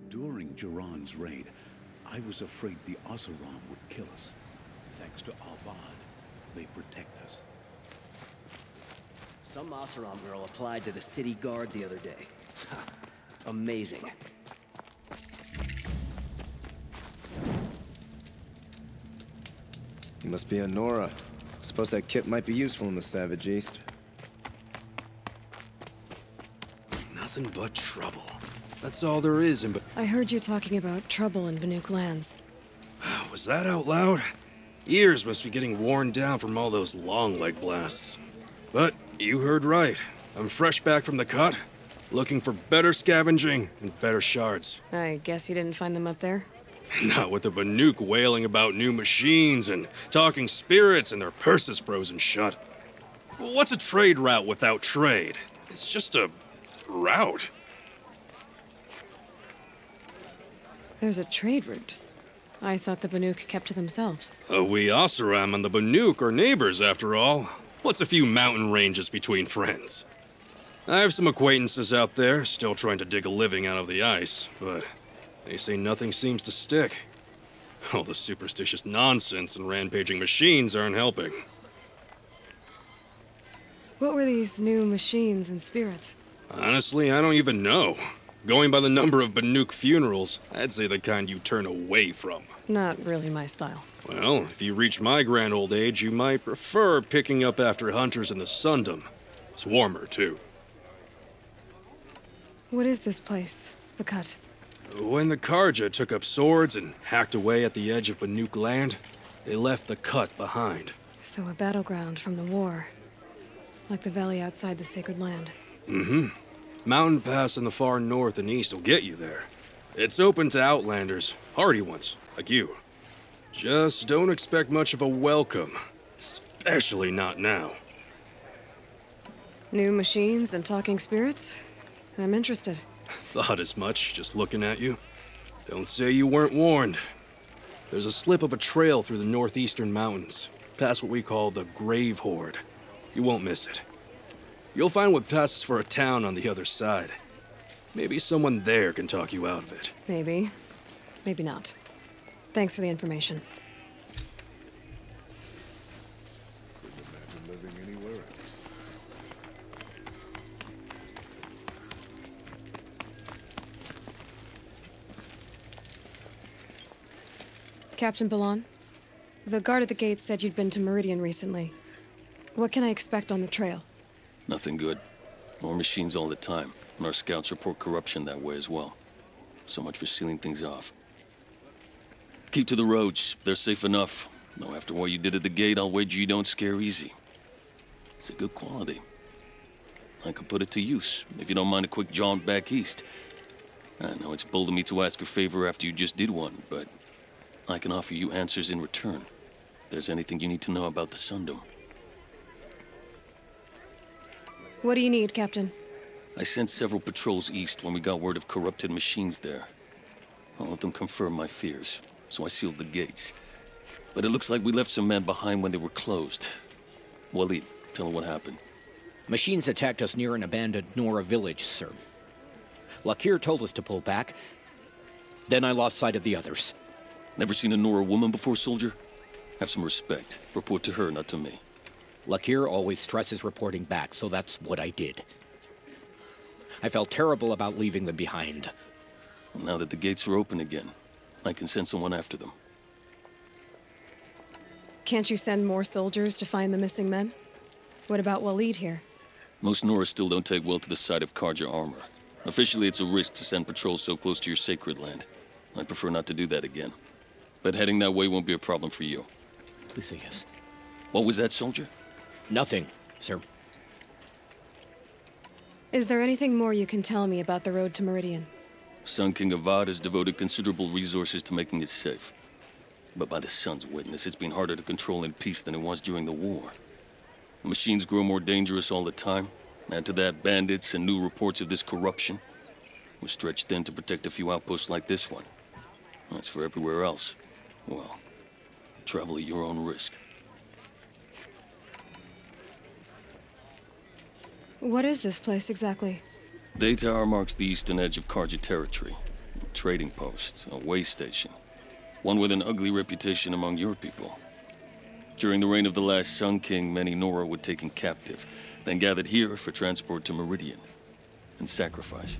During Jiran's raid, I was afraid the Oseram would kill us. Thanks to Avad, they protect us. Some Oseram girl applied to the city guard the other day. Amazing. You must be a Nora. Suppose that kit might be useful in the Savage East. Nothing but trouble. That's all there is in I heard you talking about trouble in Banuk lands. Was that out loud? Ears must be getting worn down from all those long leg blasts. But you heard right. I'm fresh back from the cut, looking for better scavenging and better shards. I guess you didn't find them up there? Not with the Banuk wailing about new machines and talking spirits and their purses frozen shut. What's a trade route without trade? It's just a route. There's a trade route. I thought the Banuk kept to themselves. We Oseram and the Banuk are neighbors, after all. What's a few mountain ranges between friends? I have some acquaintances out there, still trying to dig a living out of the ice, but they say nothing seems to stick. All the superstitious nonsense and rampaging machines aren't helping. What were these new machines and spirits? Honestly, I don't even know. Going by the number of Banuk funerals, I'd say the kind you turn away from. Not really my style. Well, if you reach my grand old age, you might prefer picking up after hunters in the Sundom. It's warmer, too. What is this place? The Cut? When the Karja took up swords and hacked away at the edge of Banuk land, they left the Cut behind. So a battleground from the war. Like the valley outside the Sacred Land. Mm-hmm. Mountain Pass in the far north and east will get you there. It's open to outlanders, hardy ones, like you. Just don't expect much of a welcome, especially not now. New machines and talking spirits? I'm interested. Thought as much, just looking at you. Don't say you weren't warned. There's a slip of a trail through the northeastern mountains, past what we call the Grave Horde. You won't miss it. You'll find what passes for a town on the other side. Maybe someone there can talk you out of it. Maybe. Maybe not. Thanks for the information. Couldn't imagine living anywhere else. Captain Balan? The guard at the gate said you'd been to Meridian recently. What can I expect on the trail? Nothing good. More machines all the time, and our scouts report corruption that way as well. So much for sealing things off. Keep to the roads. They're safe enough. Though after what you did at the gate, I'll wager you don't scare easy. It's a good quality. I could put it to use, if you don't mind a quick jaunt back east. I know it's bold of me to ask a favor after you just did one, but I can offer you answers in return. If there's anything you need to know about the Sundom. What do you need, Captain? I sent several patrols east when we got word of corrupted machines there. All of them confirmed my fears, so I sealed the gates. But it looks like we left some men behind when they were closed. Waleed, tell them what happened. Machines attacked us near an abandoned Nora village, sir. Lakir told us to pull back. Then I lost sight of the others. Never seen a Nora woman before, soldier? Have some respect. Report to her, not to me. Lakir always stresses reporting back, so that's what I did. I felt terrible about leaving them behind. Now that the gates are open again, I can send someone after them. Can't you send more soldiers to find the missing men? What about Waleed here? Most Nora still don't take well to the sight of Karja armor. Officially, it's a risk to send patrols so close to your sacred land. I'd prefer not to do that again. But heading that way won't be a problem for you. Please say yes. What was that, soldier? Nothing, sir. Is there anything more you can tell me about the road to Meridian? Sun King Avad has devoted considerable resources to making it safe. But by the Sun's witness, it's been harder to control in peace than it was during the war. The machines grow more dangerous all the time. Add to that bandits and new reports of this corruption. We're stretched thin to protect a few outposts like this one. As for everywhere else, well, travel at your own risk. What is this place exactly? Day Tower marks the eastern edge of Karja territory. trading post, a way station. One with an ugly reputation among your people. During the reign of the last Sun King, many Nora were taken captive, then gathered here for transport to Meridian, and sacrifice.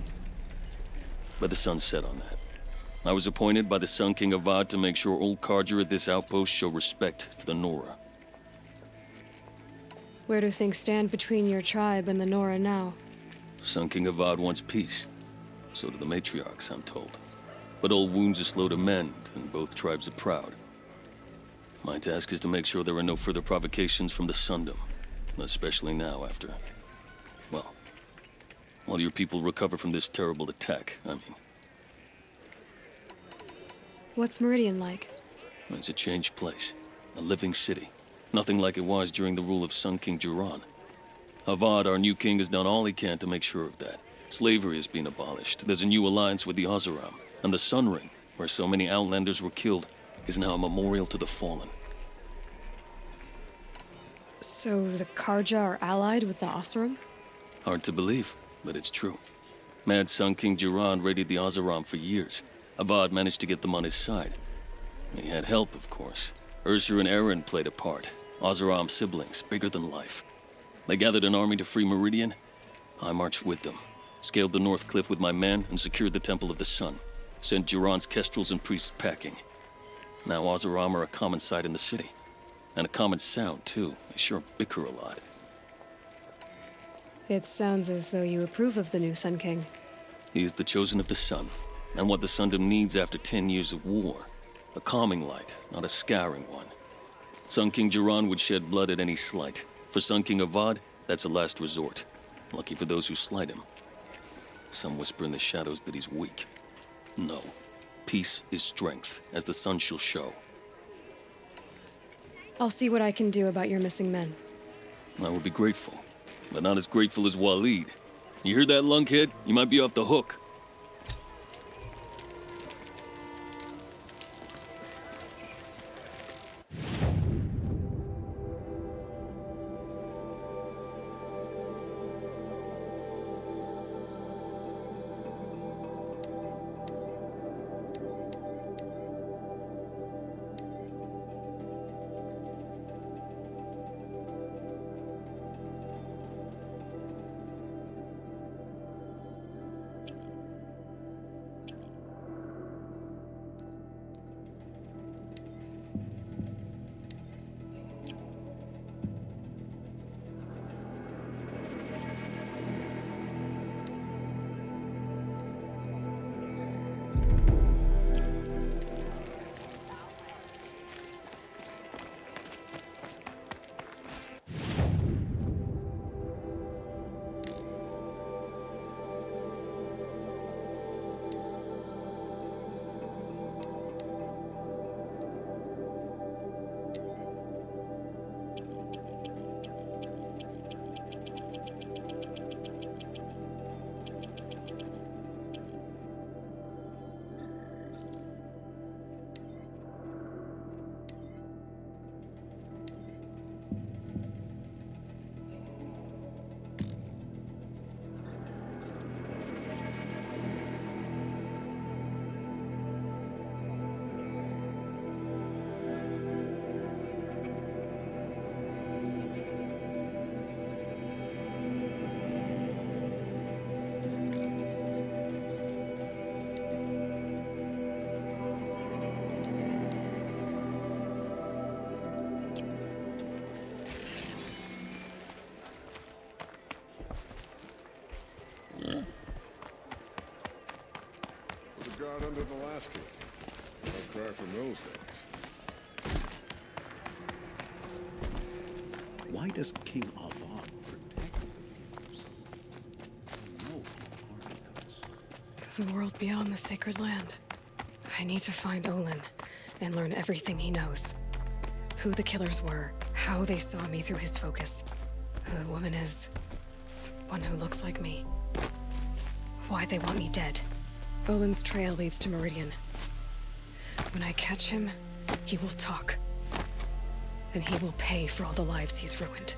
But the sun set on that. I was appointed by the Sun King Avad to make sure old Carja at this outpost show respect to the Nora. Where do things stand between your tribe and the Nora now? Sun King Avad wants peace. So do the matriarchs, I'm told. But old wounds are slow to mend, and both tribes are proud. My task is to make sure there are no further provocations from the Sundom. Especially now after... well, while your people recover from this terrible attack, I mean. What's Meridian like? It's a changed place. A living city. Nothing like it was during the rule of Sun King Jiran. Avad, our new king, has done all he can to make sure of that. Slavery has been abolished. There's a new alliance with the Oseram. And the Sun Ring, where so many Outlanders were killed, is now a memorial to the fallen. So the Carja are allied with the Oseram? Hard to believe, but it's true. Mad Sun King Jiran raided the Oseram for years. Avad managed to get them on his side. He had help, of course. Ursur and Eren played a part. Oseram siblings, bigger than life. They gathered an army to free Meridian. I marched with them. Scaled the North Cliff with my men and secured the Temple of the Sun. Sent Jiran's kestrels and priests packing. Now Oseram are a common sight in the city. And a common sound, too. They sure bicker a lot. It sounds as though you approve of the new Sun King. He is the chosen of the Sun. And what the Sundom needs after 10 years of war. A calming light, not a scouring one. Sun King Jiran would shed blood at any slight. For Sun King Avad, that's a last resort. Lucky for those who slight him. Some whisper in the shadows that he's weak. No. Peace is strength, as the sun shall show. I'll see what I can do about your missing men. I would be grateful, but not as grateful as Waleed. You hear that, lunkhead? You might be off the hook. God under the last king. No cry from those days. Why does King Avad protect the games? I know how hard he does. The world beyond the sacred land. I need to find Olin and learn everything he knows. Who the killers were, how they saw me through his focus. Who the woman is. The one who looks like me. Why they want me dead. Olin's trail leads to Meridian. When I catch him, he will talk. And he will pay for all the lives he's ruined.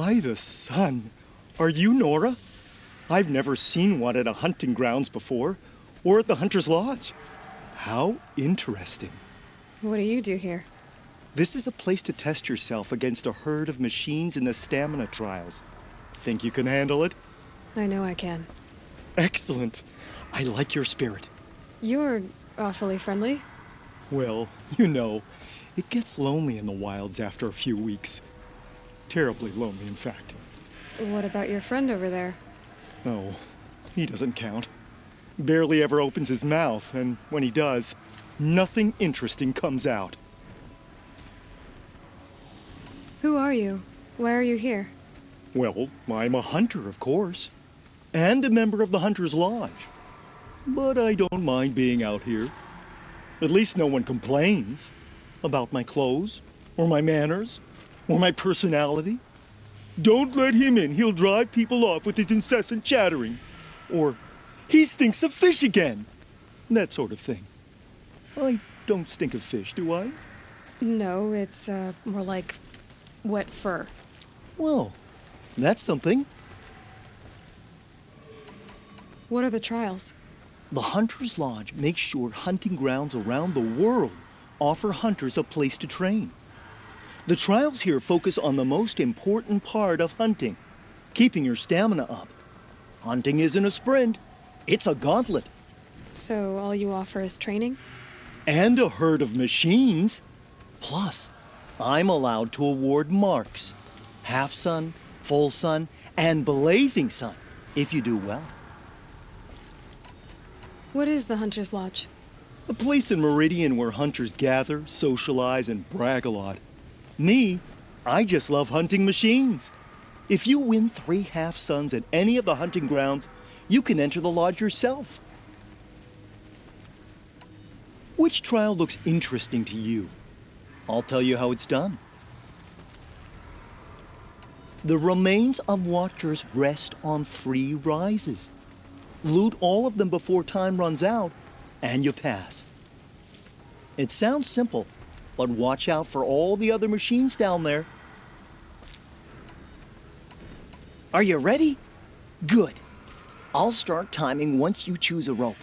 By the sun! Are you Nora? I've never seen one at a hunting grounds before, or at the Hunter's Lodge. How interesting. What do you do here? This is a place to test yourself against a herd of machines in the stamina trials. Think you can handle it? I know I can. Excellent. I like your spirit. You're awfully friendly. Well, you know, it gets lonely in the wilds after a few weeks. Terribly lonely, in fact. What about your friend over there? Oh, he doesn't count. Barely ever opens his mouth, and when he does, nothing interesting comes out. Who are you? Why are you here? Well, I'm a hunter, of course, and a member of the Hunter's Lodge. But I don't mind being out here. At least no one complains about my clothes, or my manners, or my personality. Don't let him in, he'll drive people off with his incessant chattering. Or, he stinks of fish again. That sort of thing. I don't stink of fish, do I? No, it's more like wet fur. Well, that's something. What are the trials? The Hunter's Lodge makes sure hunting grounds around the world offer hunters a place to train. The trials here focus on the most important part of hunting, keeping your stamina up. Hunting isn't a sprint, it's a gauntlet. So all you offer is training? And a herd of machines. Plus, I'm allowed to award marks. Half sun, full sun, and blazing sun, if you do well. What is the Hunter's Lodge? A place in Meridian where hunters gather, socialize, and brag a lot. Me, I just love hunting machines. If you win 3 half suns at any of the hunting grounds, you can enter the lodge yourself. Which trial looks interesting to you? I'll tell you how it's done. The remains of Watchers rest on 3 rises. Loot all of them before time runs out, and you pass. It sounds simple, but watch out for all the other machines down there. Are you ready? Good. I'll start timing once you choose a rope.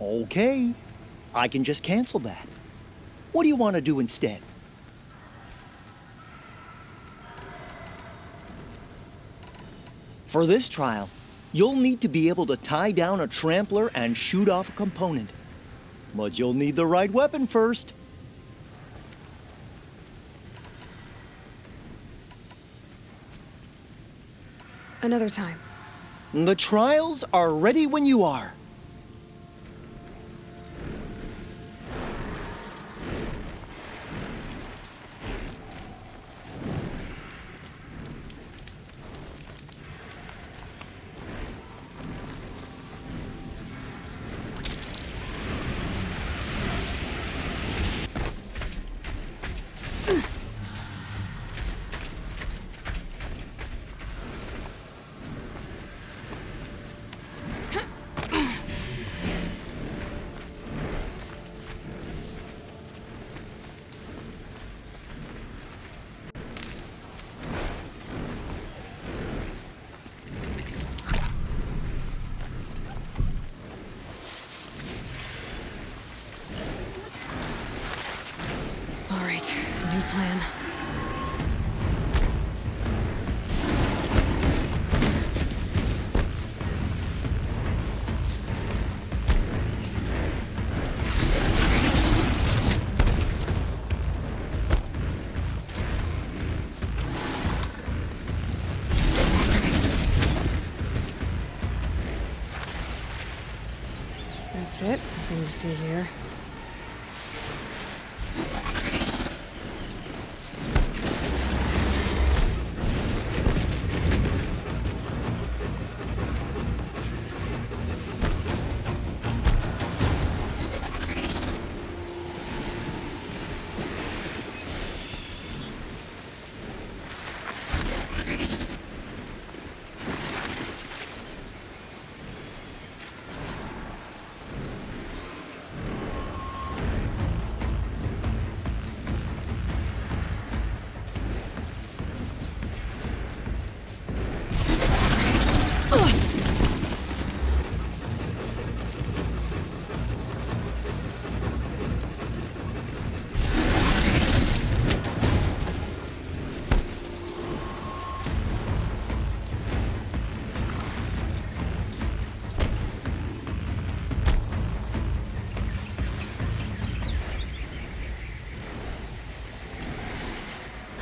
Okay, I can just cancel that. What do you want to do instead? For this trial, you'll need to be able to tie down a trampler and shoot off a component. But you'll need the right weapon first. Another time. The trials are ready when you are. All right, new plan. That's it. Nothing to see here.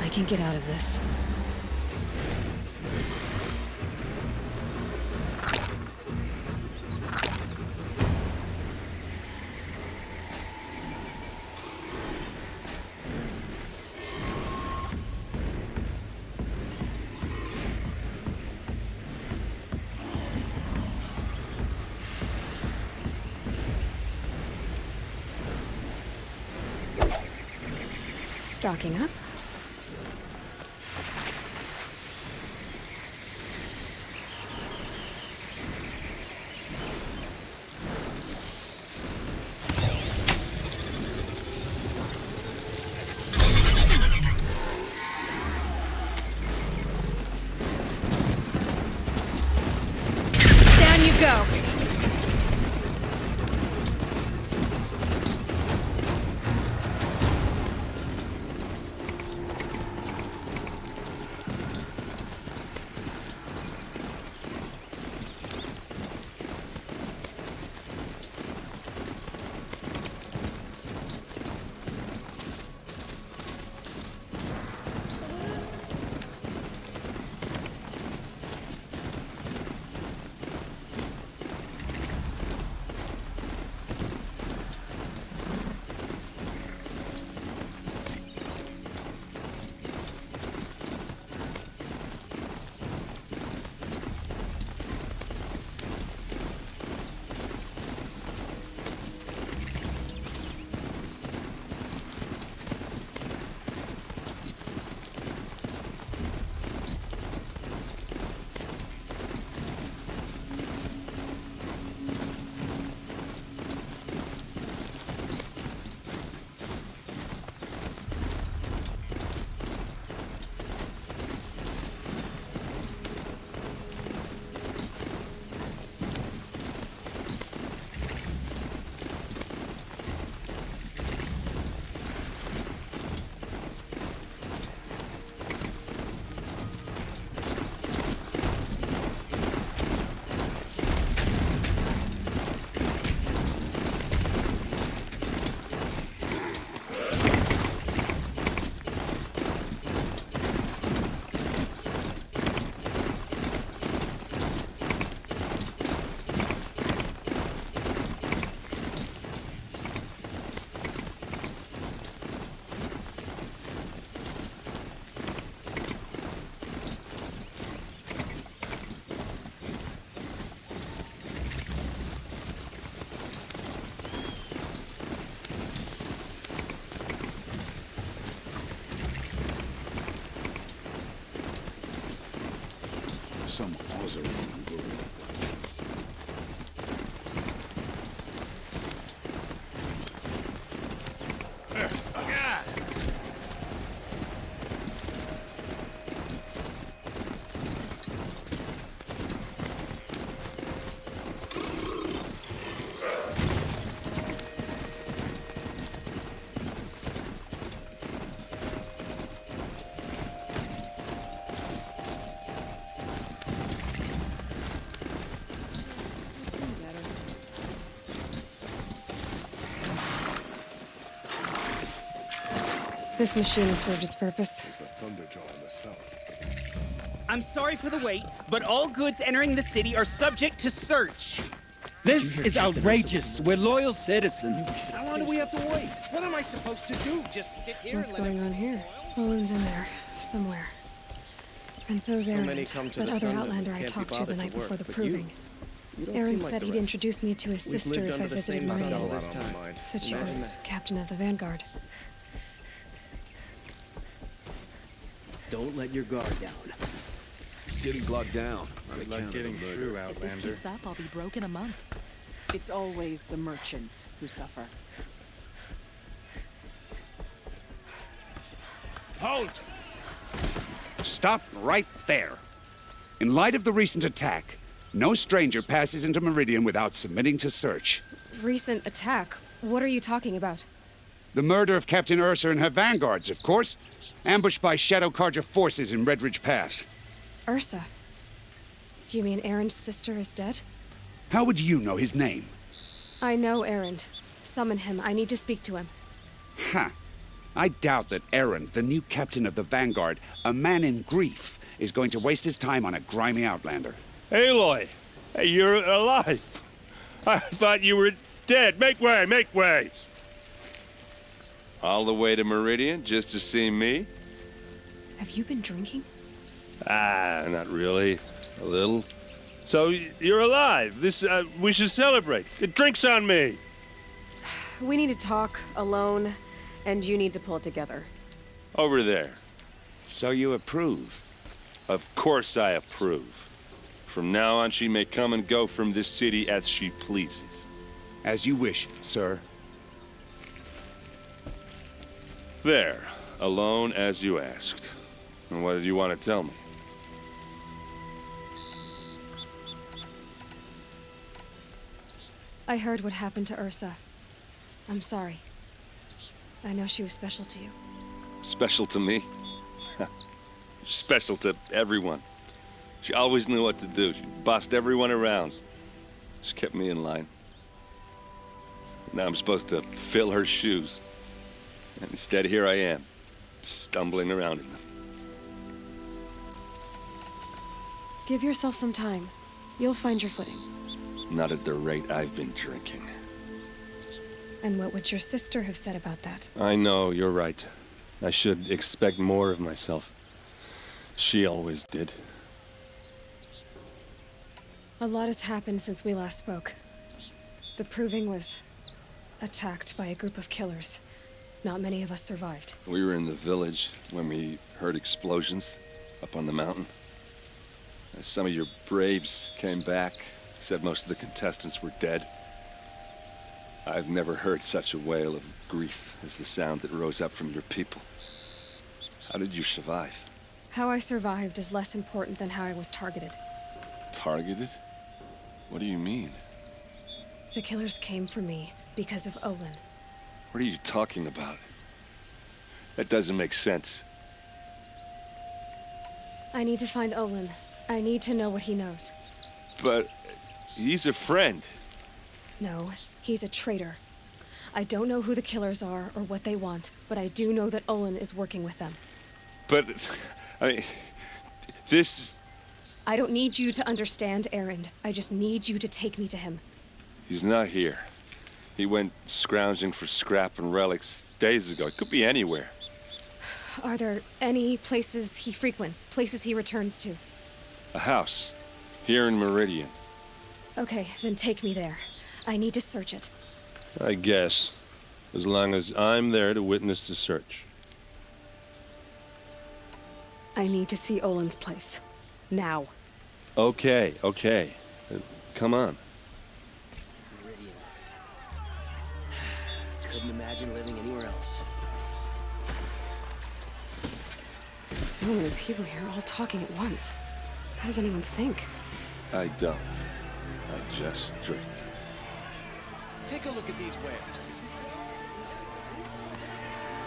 I can get out of this. Stocking up. Down you go. Some Oseram guerrilla. This machine has served its purpose. There's a thunderjaw in the south. I'm sorry for the wait, but all goods entering the city are subject to search. This is outrageous. We're loyal citizens. How long do we have to wait? What am I supposed to do? Just sit here What's and let going on here? Olin's in there, somewhere. And so's So Erend, many come to that the other sun that Outlander I can't be talked to the bothered night to work, before the but proving. You don't Erend seem like said the he'd rest. introduce me to his We've sister lived if under I the visited same sun Meridian. all this time. Said she Imagine was that. captain of the Vanguard. Don't let your guard down. City's locked down. Good luck getting through, If this Outlander. keeps up, I'll be broke in a month. It's always the merchants who suffer. Halt! Stop right there. In light of the recent attack, no stranger passes into Meridian without submitting to search. Recent attack? What are you talking about? The murder of Captain Ursa and her vanguards, of course. Ambushed by Shadow Carja forces in Redridge Pass. Ursa? You mean Erend's sister is dead? How would you know his name? I know Erend. Summon him. I need to speak to him. Ha! I doubt that Erend, the new captain of the Vanguard, a man in grief, is going to waste his time on a grimy outlander. Aloy! Hey, you're alive! I thought you were dead. Make way! Make way! All the way to Meridian just to see me? Have you been drinking? Ah, not really. A little. So, you're alive. We should celebrate. The drink's on me. We need to talk, alone, and you need to pull it together. Over there. So you approve? Of course I approve. From now on, she may come and go from this city as she pleases. As you wish, sir. There. Alone as you asked. And what did you want to tell me? I heard what happened to Ursa. I'm sorry. I know she was special to you. Special to me? Special to everyone. She always knew what to do. She bossed everyone around. She kept me in line. Now I'm supposed to fill her shoes. And instead, here I am, stumbling around in them. Give yourself some time. You'll find your footing. Not at the rate I've been drinking. And what would your sister have said about that? I know, you're right. I should expect more of myself. She always did. A lot has happened since we last spoke. The Proving was attacked by a group of killers. Not many of us survived. We were in the village when we heard explosions up on the mountain. Some of your braves came back, said most of the contestants were dead. I've never heard such a wail of grief as the sound that rose up from your people. How did you survive? How I survived is less important than how I was targeted. Targeted? What do you mean? The killers came for me because of Olin. What are you talking about? That doesn't make sense. I need to find Olin. I need to know what he knows. But he's a friend. No, he's a traitor. I don't know who the killers are or what they want, but I do know that Olin is working with them. But, I mean, this... I don't need you to understand, Erend. I just need you to take me to him. He's not here. He went scrounging for scrap and relics days ago. It could be anywhere. Are there any places he frequents, places he returns to? A house. Here in Meridian. Okay, then take me there. I need to search it. I guess. As long as I'm there to witness the search. I need to see Olin's place. Now. Okay, okay. Come on. Meridian. Couldn't imagine living anywhere else. So many people here all talking at once. How does anyone think? I don't. I just drink. Take a look at these wares.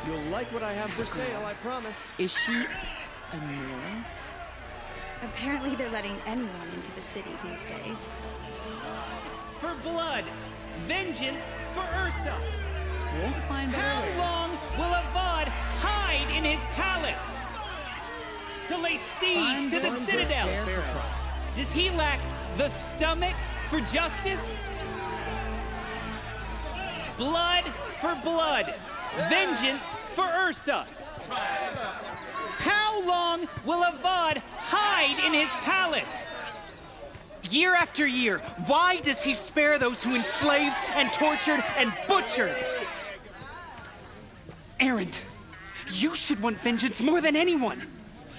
You'll like what I have for sale, I promise. Is she a Nora? Apparently they're letting anyone into the city these days. For blood, vengeance for Ursa. How long will Avad hide in his palace? To lay siege to the citadel? Does he lack the stomach for justice? Blood for blood, vengeance for Ursa. How long will Avad hide in his palace? Year after year, why does he spare those who enslaved and tortured and butchered? Erend, you should want vengeance more than anyone.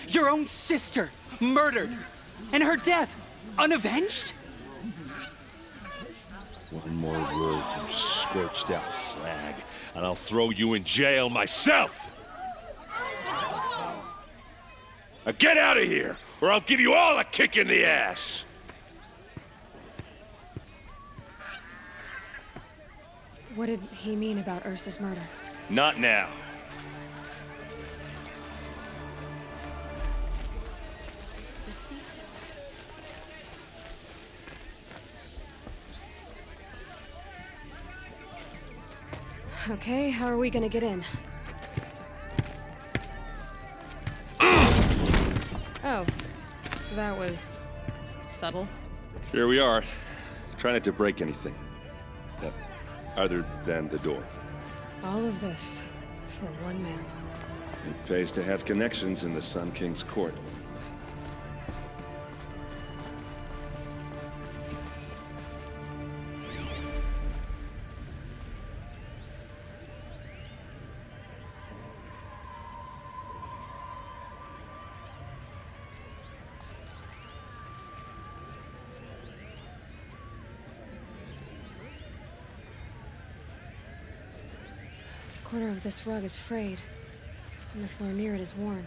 Your own sister, murdered, and her death, unavenged? One more word, you scorched out slag, and I'll throw you in jail myself! Now get out of here, or I'll give you all a kick in the ass! What did he mean about Ursa's murder? Not now. Okay, how are we gonna get in? Oh, that was subtle. Here we are. Try not to break anything. Other than the door. All of this for one man. It pays to have connections in the Sun King's court. The corner of this rug is frayed, and the floor near it is worn.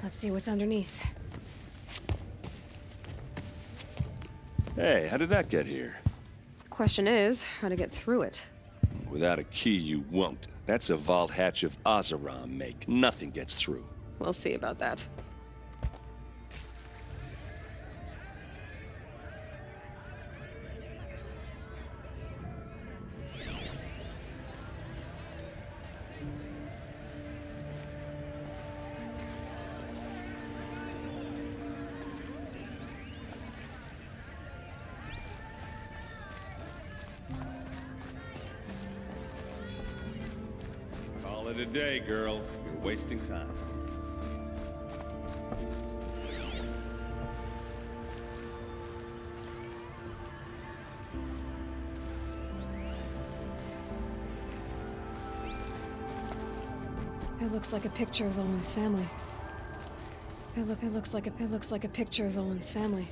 Let's see what's underneath. Hey, how did that get here? Question is, how to get through it. Without a key, you won't. That's a vault hatch of Oseram make. Nothing gets through. We'll see about that. Call it a day, girl. You're wasting time. It looks like a picture of Olin's family. It looks like a picture of Olin's family.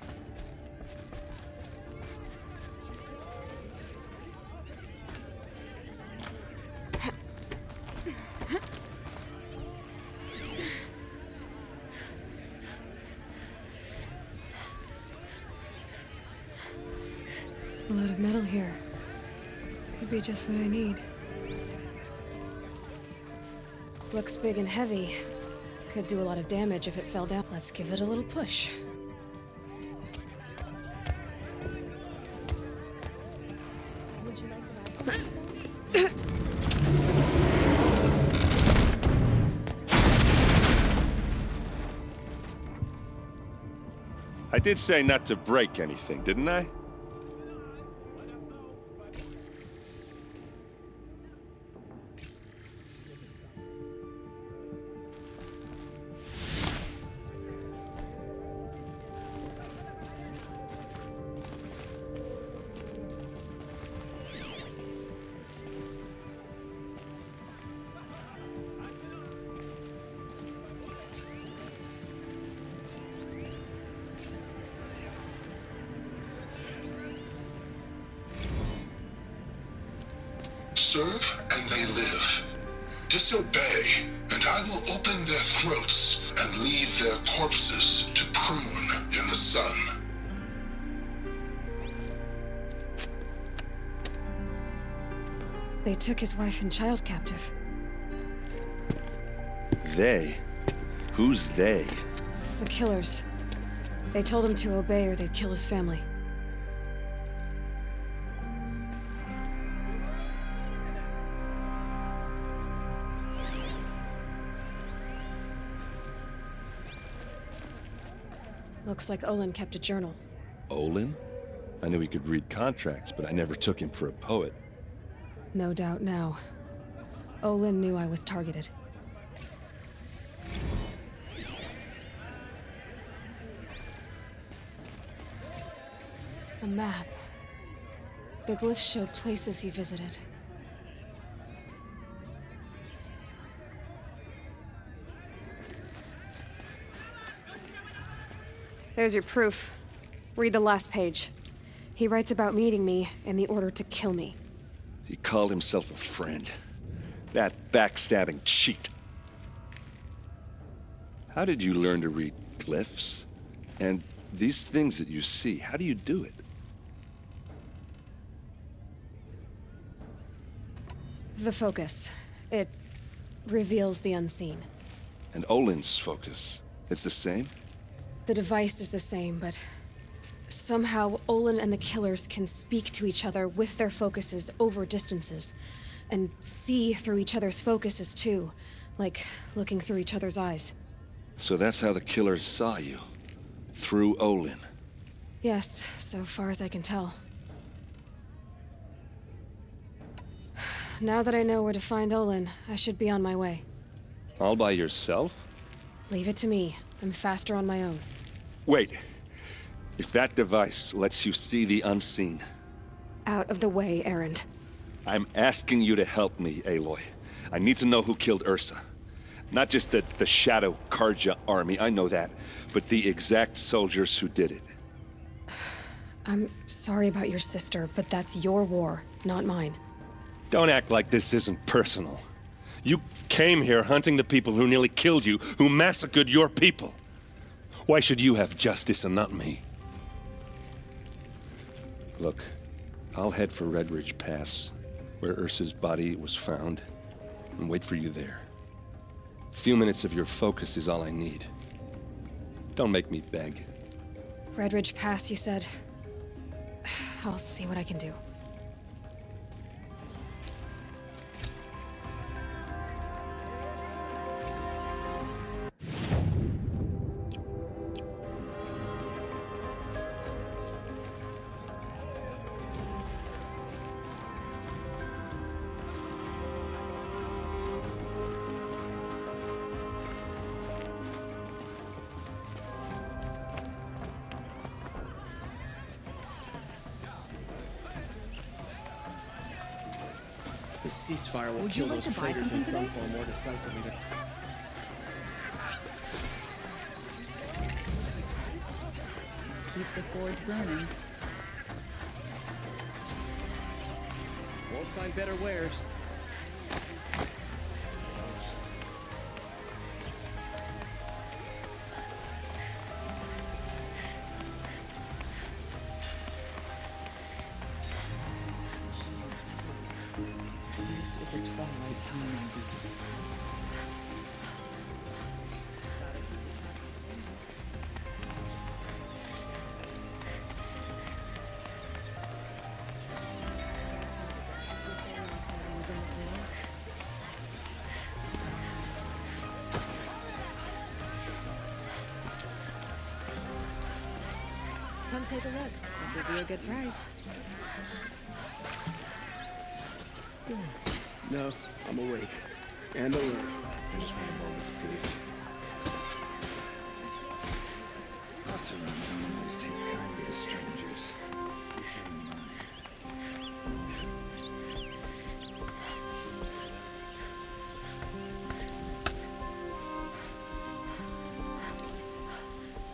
A lot of metal here. Could be just what I need. Looks big and heavy. Could do a lot of damage if it fell down. Let's give it a little push. Would you like to I did say not to break anything, didn't I? serve and they live. Disobey, and I will open their throats and leave their corpses to prune in the sun. They took his wife and child captive. They? Who's they? The killers. They told him to obey or they'd kill his family. Looks like Olin kept a journal. Olin? I knew he could read contracts, but I never took him for a poet. No doubt now. Olin knew I was targeted. A map. The glyphs showed places he visited. There's your proof. Read the last page. He writes about meeting me and the order to kill me. He called himself a friend. That backstabbing cheat. How did you learn to read glyphs? And these things that you see, how do you do it? The focus. It reveals the unseen. And Olin's focus, it's the same? The device is the same, but somehow Olin and the killers can speak to each other with their focuses over distances, and see through each other's focuses too, like looking through each other's eyes. So that's how the killers saw you? Through Olin? Yes, so far as I can tell. Now that I know where to find Olin, I should be on my way. All by yourself? Leave it to me. I'm faster on my own. Wait. If that device lets you see the unseen... Out of the way, Erend. I'm asking you to help me, Aloy. I need to know who killed Ursa. Not just the Shadow Karja army, I know that, but the exact soldiers who did it. I'm sorry about your sister, but that's your war, not mine. Don't act like this isn't personal. You came here hunting the people who nearly killed you, who massacred your people. Why should you have justice and not me? Look, I'll head for Red Ridge Pass, where Ursa's body was found, and wait for you there. A few minutes of your focus is all I need. Don't make me beg. Red Ridge Pass, you said? I'll see what I can do. This ceasefire will kill those traitors in some form more decisively. Keep the forge burning. Won't find better wares. This is a twilight time indeed. Come take a look. I'll give you a good price. No, I'm awake. And alert. I just want a moment's peace. Us around don't always take kindly to strangers.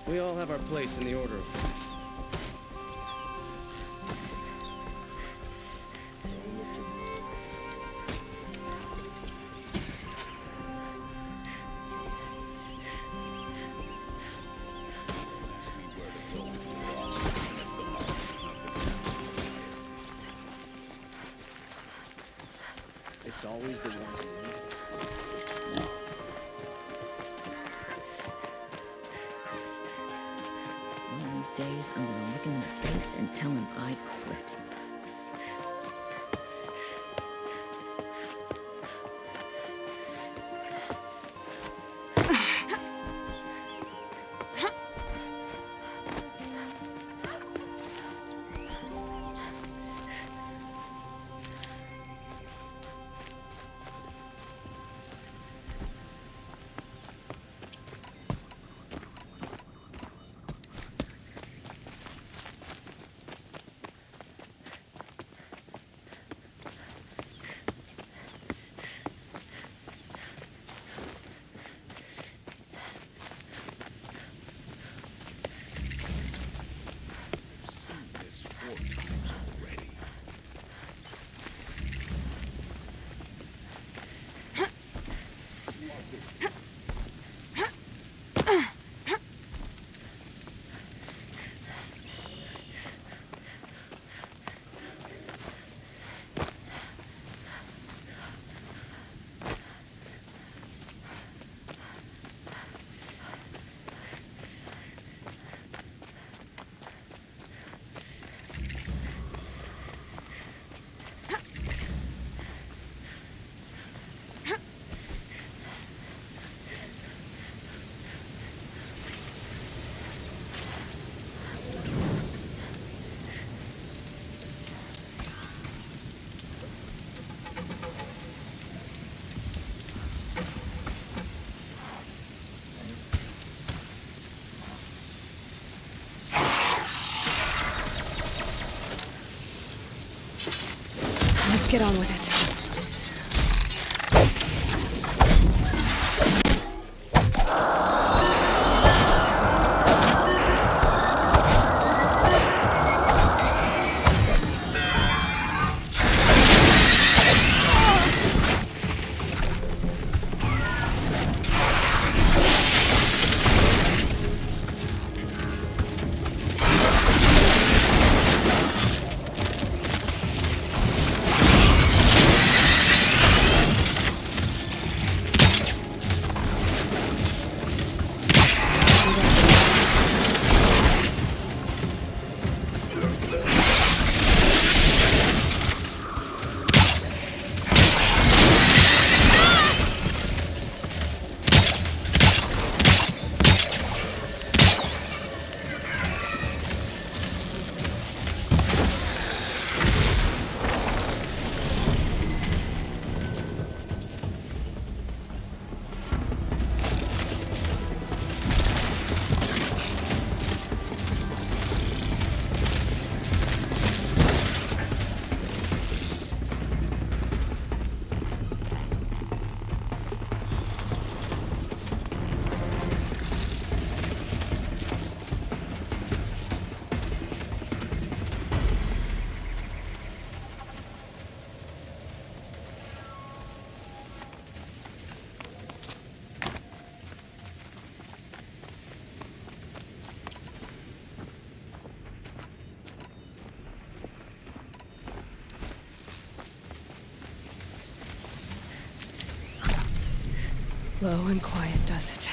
We all have our place in the order of things. always the one who least. One of these days, I'm gonna look him in the face and tell him I quit. Let's get on with it. Low and quiet does it.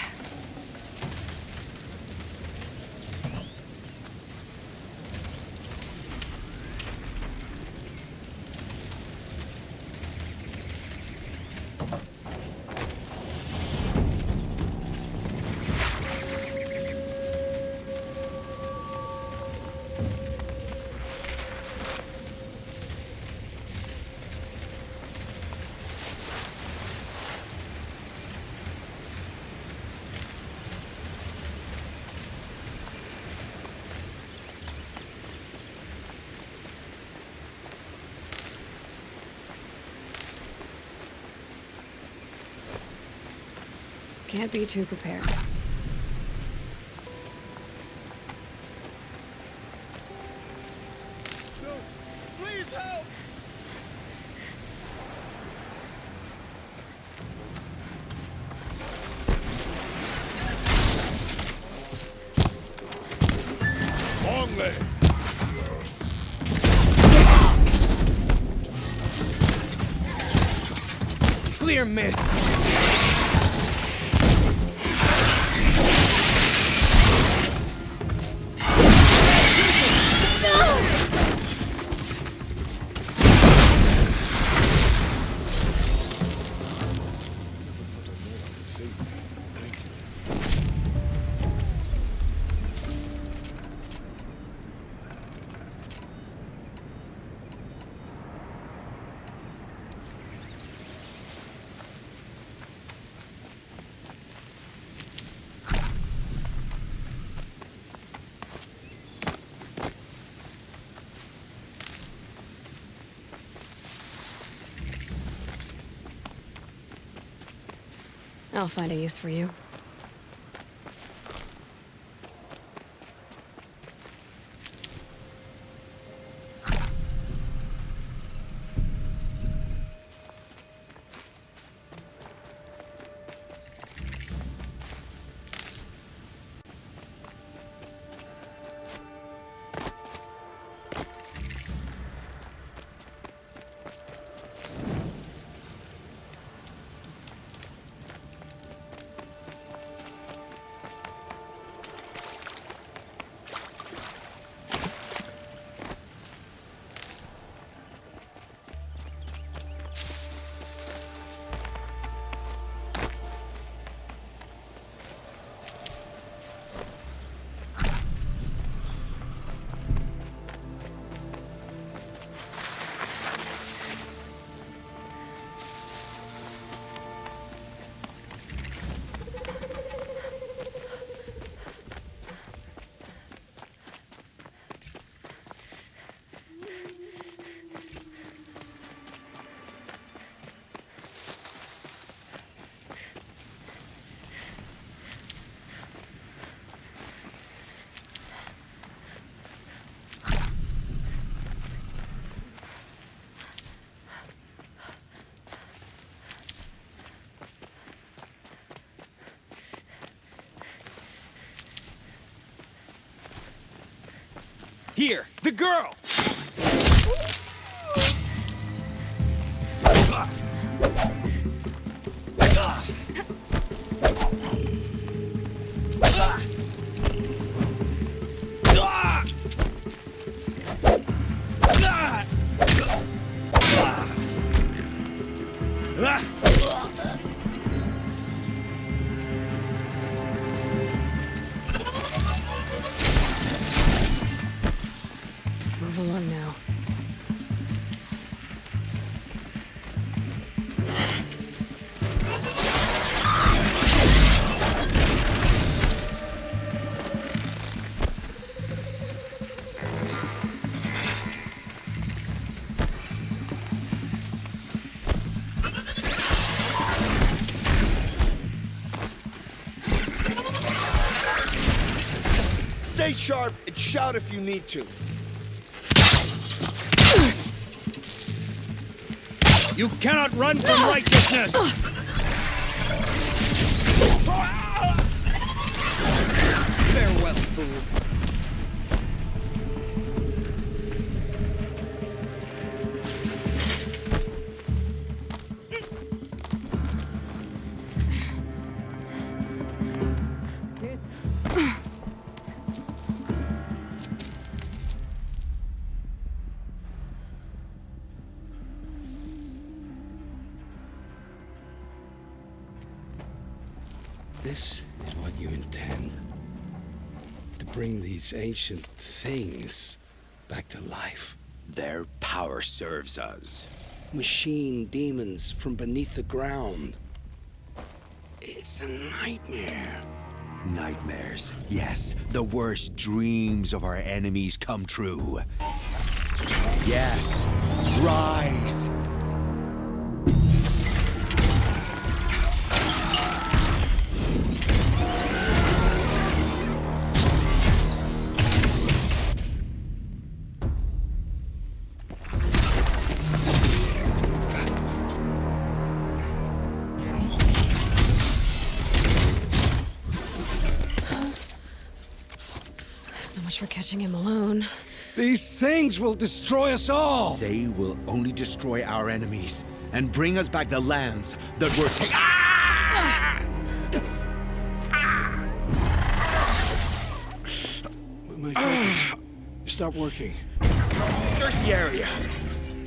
Can't be too prepared. Please help! Long leg! Clear miss. I'll find a use for you. Here, the girl! Move along now. Stay sharp and shout if you need to. You cannot run from righteousness! Farewell, fool. This is what you intend? To bring these ancient things back to life? Their power serves us. Machine demons from beneath the ground. It's a nightmare. Nightmares. Yes, the worst dreams of our enemies come true. Yes, rise! So much for catching him alone. These things will destroy us all! They will only destroy our enemies, and bring us back the lands that were taken. My focus. Stop working. Search the area.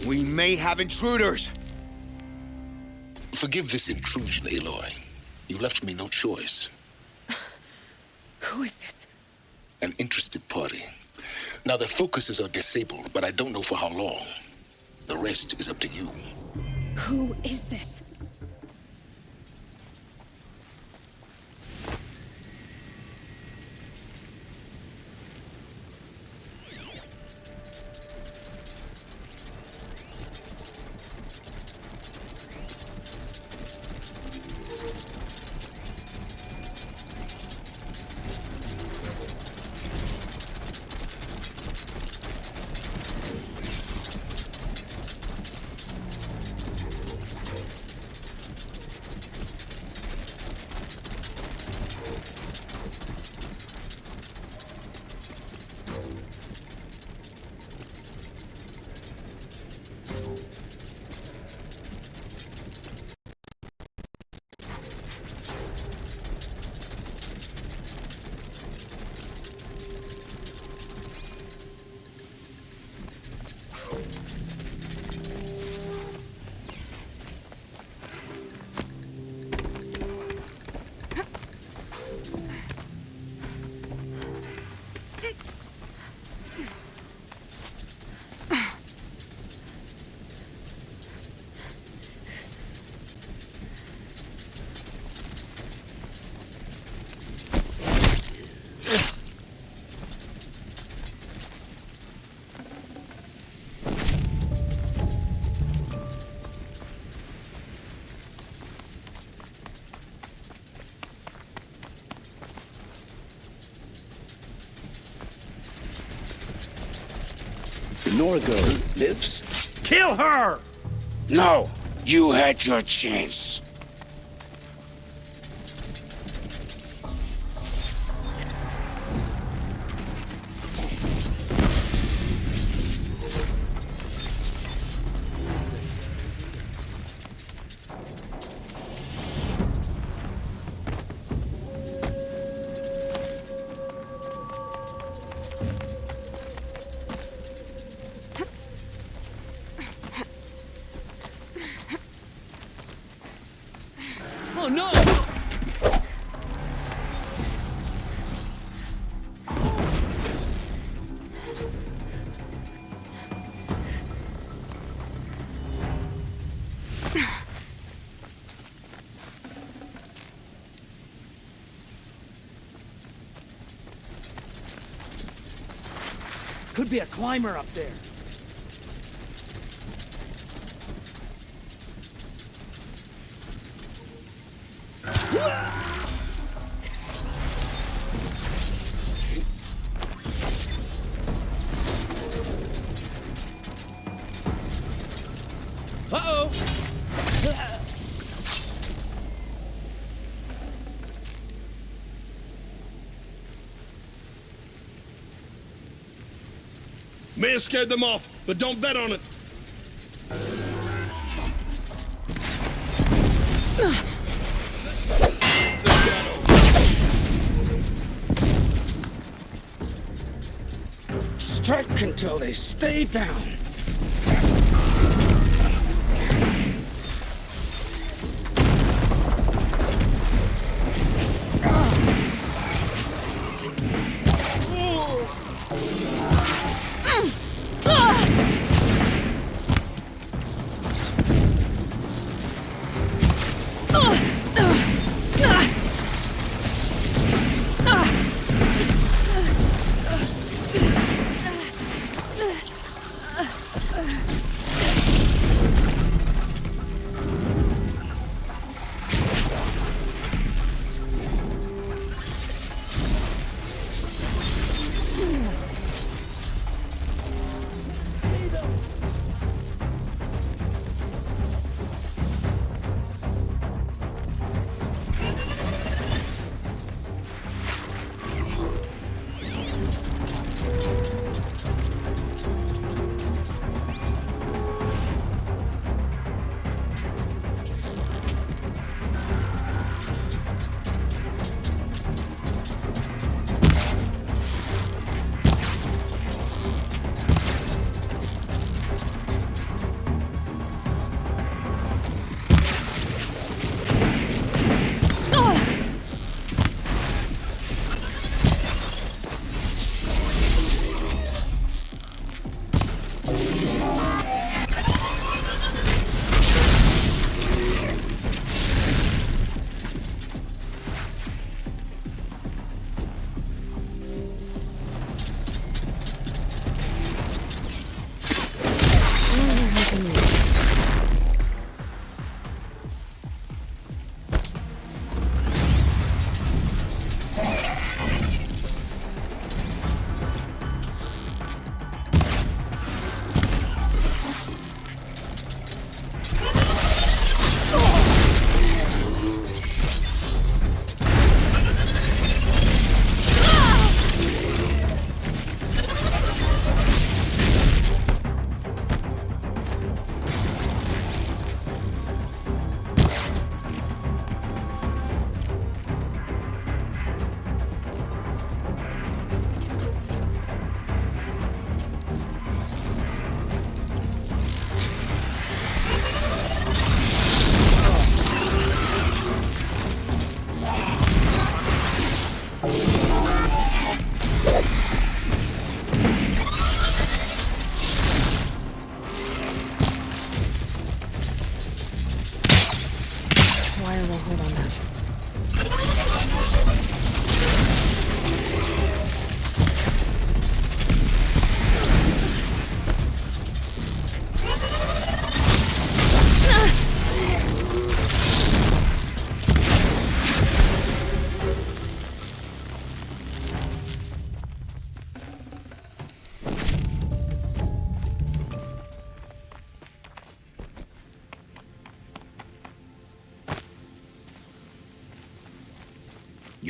We may have intruders. Forgive this intrusion, Aloy. You left me no choice. Who is this? An interested party. Now, their focuses are disabled, but I don't know for how long. The rest is up to you. Who is this? Norgo lives? Kill her! No! You had your chance. Oh no! Could be a climber up there. Uh-oh! May have scared them off, but don't bet on it. Strike until they stay down.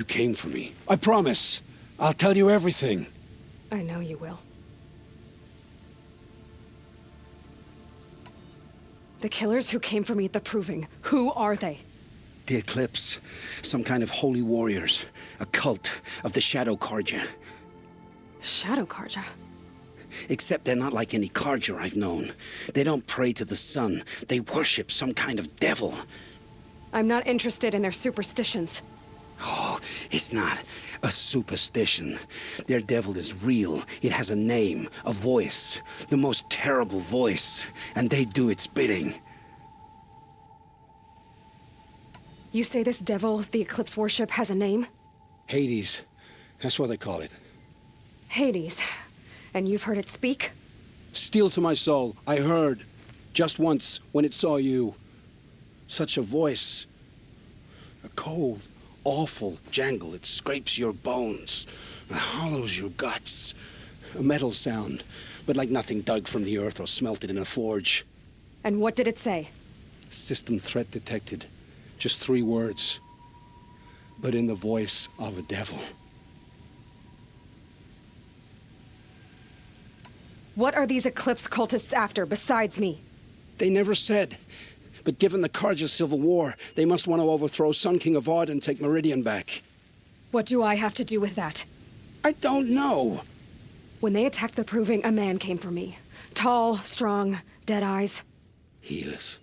came for me. I promise. I'll tell you everything. I know you will. The killers who came for me at the Proving, who are they? The Eclipse. Some kind of holy warriors. A cult of the Shadow Carja. Shadow Carja? Except they're not like any Carja I've known. They don't pray to the sun. They worship some kind of devil. I'm not interested in their superstitions. Oh, it's not a superstition. Their devil is real. It has a name, a voice. The most terrible voice. And they do its bidding. You say this devil the Eclipse worship has a name? Hades. That's what they call it. Hades. And you've heard it speak? Steel to my soul. I heard. Just once, when it saw you. Such a voice. A cold, awful jangle. It scrapes your bones. It hollows your guts. A metal sound, but like nothing dug from the earth or smelted in a forge. And what did it say? System threat detected. Just 3 words. But in the voice of a devil. What are these Eclipse cultists after, besides me? They never said. But given the Carja civil war, they must want to overthrow Sun King Avad and take Meridian back. What do I have to do with that? I don't know. When they attacked the Proving, a man came for me. Tall, strong, dead eyes. Helis.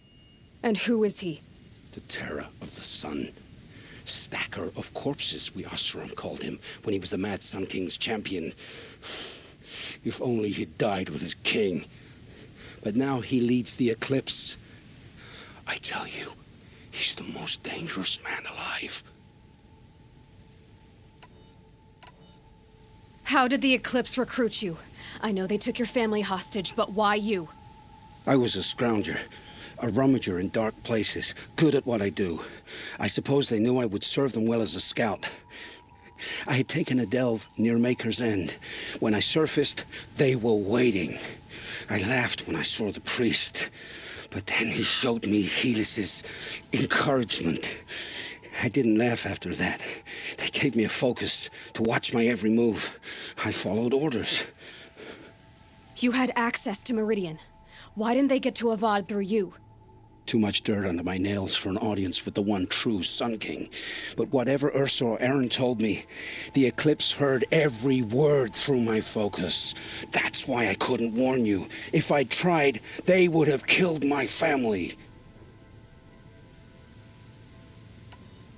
And who is he? The terror of the sun. Stacker of corpses, we Oseram called him, when he was the Mad Sun King's champion. If only he'd died with his king. But now he leads the Eclipse. I tell you, he's the most dangerous man alive. How did the Eclipse recruit you? I know they took your family hostage, but why you? I was a scrounger. A rummager in dark places, good at what I do. I suppose they knew I would serve them well as a scout. I had taken a delve near Maker's End. When I surfaced, they were waiting. I laughed when I saw the priest, but then he showed me Helis's encouragement. I didn't laugh after that. They gave me a focus to watch my every move. I followed orders. You had access to Meridian. Why didn't they get to Avad through you? Too much dirt under my nails for an audience with the one true Sun King. But whatever Ursa or Aaron told me, the Eclipse heard every word through my focus. That's why I couldn't warn you. If I'd tried, they would have killed my family.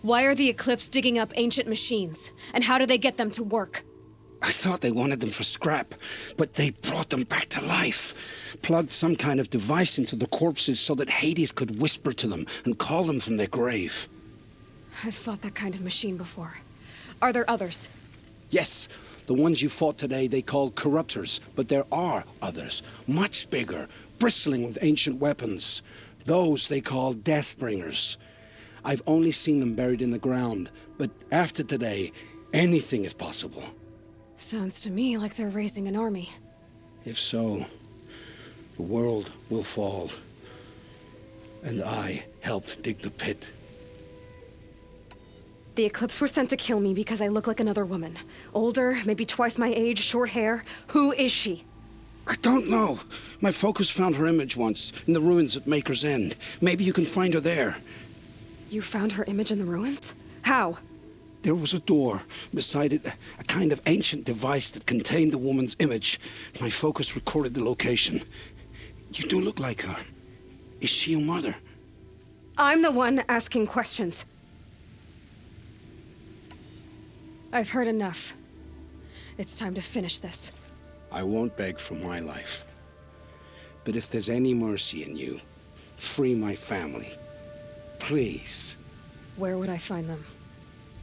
Why are the Eclipse digging up ancient machines? And how do they get them to work? I thought they wanted them for scrap, but they brought them back to life. Plugged some kind of device into the corpses so that Hades could whisper to them and call them from their grave. I've fought that kind of machine before. Are there others? Yes, the ones you fought today they called corruptors, but there are others, much bigger, bristling with ancient weapons. Those they call Deathbringers. I've only seen them buried in the ground, but after today, anything is possible. Sounds to me like they're raising an army. If so, the world will fall. And I helped dig the pit. The Eclipse were sent to kill me because I look like another woman. Older, maybe twice my age, short hair. Who is she? I don't know. My focus found her image once, in the ruins at Maker's End. Maybe you can find her there. You found her image in the ruins? How? There was a door. Beside it, a kind of ancient device that contained the woman's image. My focus recorded the location. You do look like her. Is she your mother? I'm the one asking questions. I've heard enough. It's time to finish this. I won't beg for my life. But if there's any mercy in you, free my family. Please. Where would I find them?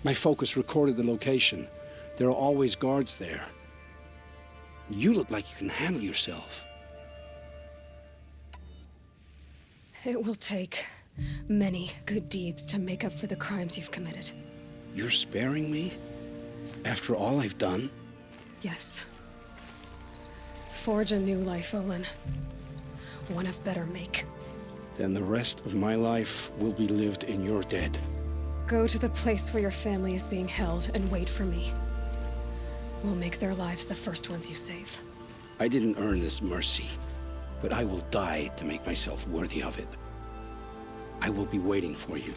My focus recorded the location. There are always guards there. You look like you can handle yourself. It will take many good deeds to make up for the crimes you've committed. You're sparing me? After all I've done? Yes. Forge a new life, Olin. One of better make. Then the rest of my life will be lived in your debt. Go to the place where your family is being held and wait for me. We'll make their lives the first ones you save. I didn't earn this mercy, but I will die to make myself worthy of it. I will be waiting for you.